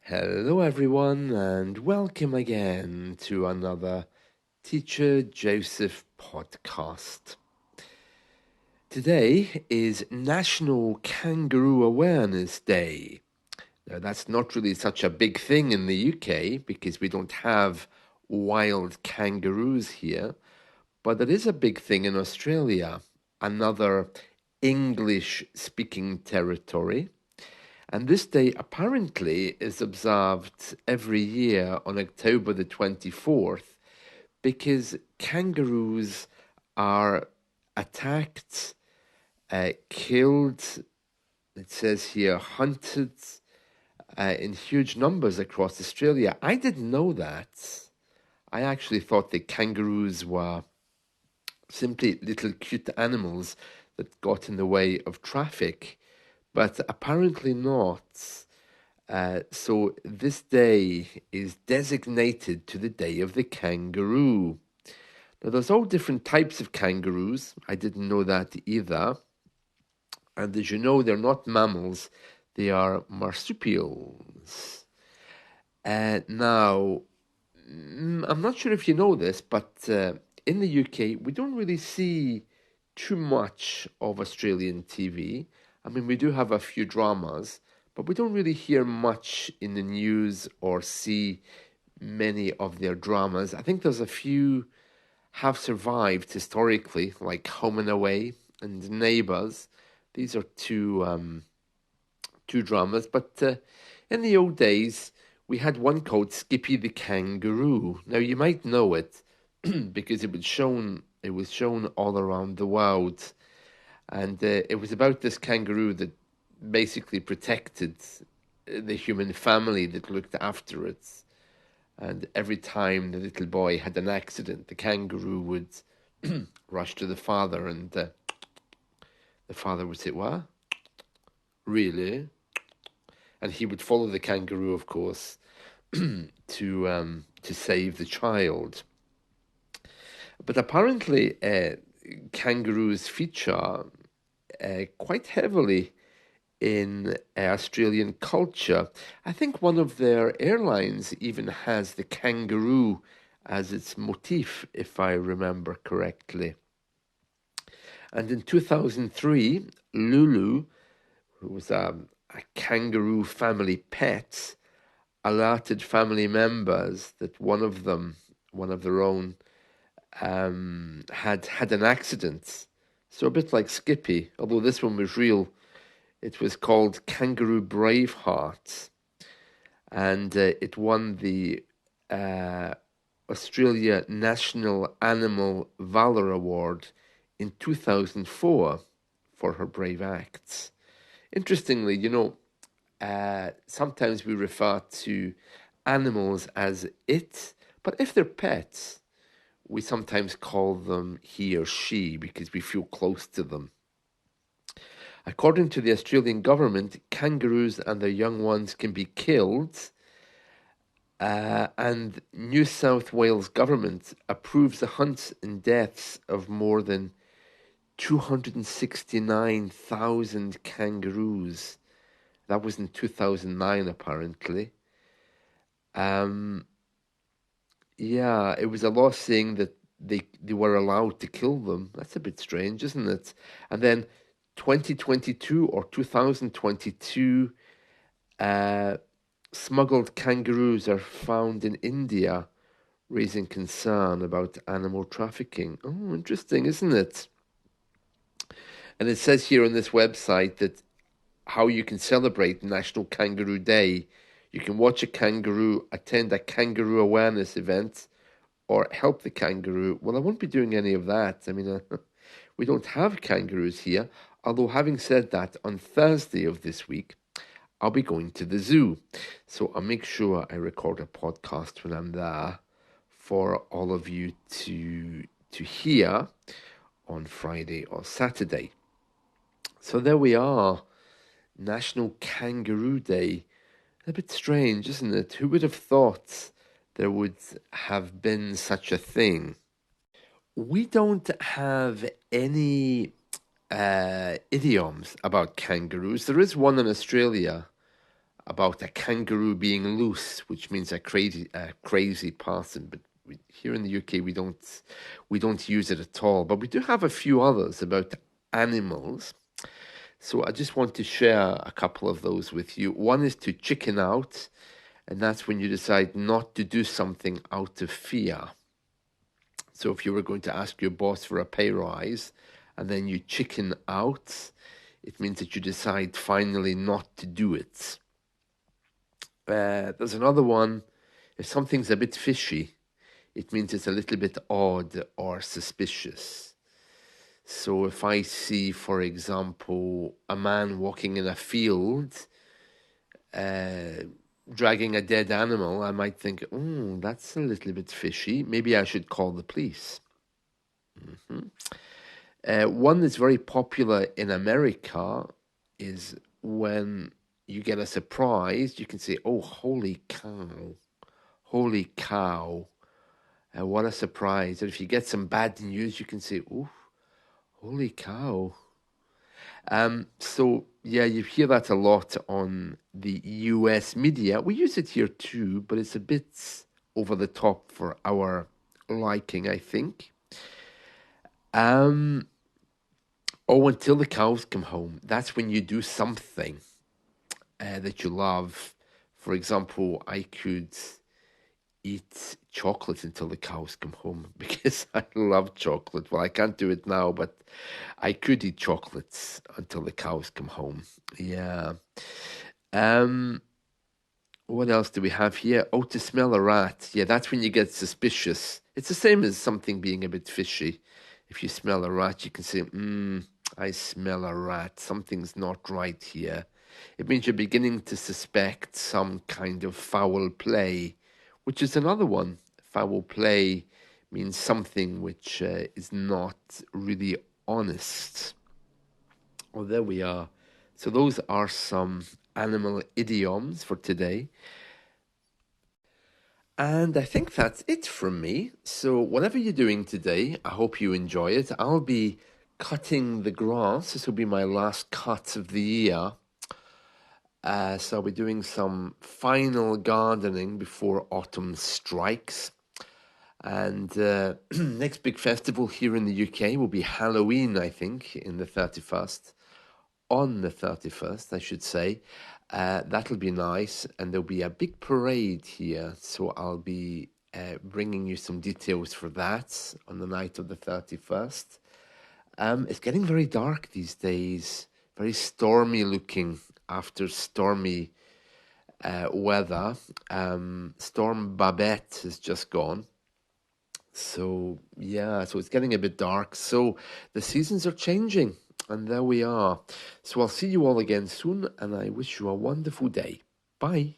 Hello, everyone, and welcome again to another Teacher Joseph podcast. Today is National Kangaroo Awareness Day. Now, that's not really such a big thing in the UK because we don't have wild kangaroos here, but it is a big thing in Australia, another English speaking territory. And this day apparently is observed every year on October the 24th because kangaroos are attacked, killed, it says here, hunted in huge numbers across Australia. I didn't know that. I actually thought that kangaroos were simply little cute animals that got in the way of traffic, but apparently not. So this day is designated to the Day of the Kangaroo. Now, there's all different types of kangaroos. I didn't know that either. And as you know, they're not mammals, they are marsupials. Now, I'm not sure if you know this, but in the UK, we don't really see too much of Australian TV. I mean, we do have a few dramas, but we don't really hear much in the news or see many of their dramas. I think there's a few have survived historically, like Home and Away and Neighbours. These are two dramas, but in the old days, we had one called Skippy the Kangaroo. Now you might know it because it was shown all around the world, and it was about this kangaroo that basically protected the human family that looked after it. And every time the little boy had an accident, the kangaroo would rush to the father, and the father would say, "What? Really?" And he would follow the kangaroo, of course, to save the child. But apparently, kangaroos feature quite heavily in Australian culture. I think one of their airlines even has the kangaroo as its motif, if I remember correctly. And in 2003, Lulu, who was a kangaroo family pet, alerted family members that one of them, one of their own, had an accident. So a bit like Skippy, although this one was real. It was called Kangaroo Braveheart, and it won the Australia National Animal Valor Award in 2004 for her brave acts. Interestingly, sometimes we refer to animals as it, but if they're pets, we sometimes call them he or she because we feel close to them. According to the Australian government, kangaroos and their young ones can be killed, and New South Wales government approves the hunts and deaths of more than 269,000 kangaroos. That was in 2009, apparently. Yeah, it was a law saying that they were allowed to kill them. That's a bit strange, isn't it? And then 2022 or 2022, smuggled kangaroos are found in India, raising concern about animal trafficking. Oh, interesting, isn't it? And it says here on this website that how you can celebrate National Kangaroo Day. You can watch a kangaroo, attend a kangaroo awareness event, or help the kangaroo. Well, I won't be doing any of that. I mean, we don't have kangaroos here. Although, having said that, on Thursday of this week, I'll be going to the zoo. So I'll make sure I record a podcast when I'm there for all of you to hear on Friday or Saturday. So there we are. National Kangaroo Day. A bit strange, isn't it? Who would have thought there would have been such a thing? We don't have any idioms about kangaroos. There is one in Australia. about a kangaroo being loose, which means a crazy person. But here in the UK, we don't use it at all. But we do have a few others about animals. So I just want to share a couple of those with you. One is to chicken out, and that's when you decide not to do something out of fear. So if you were going to ask your boss for a pay rise and then you chicken out, it means that you decide finally not to do it. There's another one. If something's a bit fishy, it means it's a little bit odd or suspicious. So if I see, for example, a man walking in a field, dragging a dead animal, I might think, oh, that's a little bit fishy. Maybe I should call the police. One that's very popular in America is when you get a surprise, you can say, oh, holy cow, holy cow. What a surprise. And if you get some bad news, you can say, oh, holy cow. So yeah, you hear that a lot on the US media. We use it here too, but it's a bit over the top for our liking, I think. Oh, until the cows come home. That's when you do something that you love. For example, I could eat chocolate until the cows come home because I love chocolate. Well, I can't do it now, but I could eat chocolates until the cows come home. Yeah. What else do we have here? Oh, to smell a rat. Yeah, that's when you get suspicious. It's the same as something being a bit fishy. If you smell a rat, you can say, I smell a rat. Something's not right here. It means you're beginning to suspect some kind of foul play, which is another one. Foul play means something which is not really honest. Well, there we are. So those are some animal idioms for today. And I think that's it from me. So whatever you're doing today, I hope you enjoy it. I'll be cutting the grass. This will be my last cut of the year. So I'll be doing some final gardening before autumn strikes. And next big festival here in the UK will be Halloween, I think, in the 31st. On the 31st, I should say. That'll be nice. And there'll be a big parade here. So I'll be bringing you some details for that on the night of the 31st. It's getting very dark these days. Very stormy looking after stormy weather. Storm Babette has just gone. So, yeah, so it's getting a bit dark. So the seasons are changing, and there we are. So I'll see you all again soon, and I wish you a wonderful day. Bye.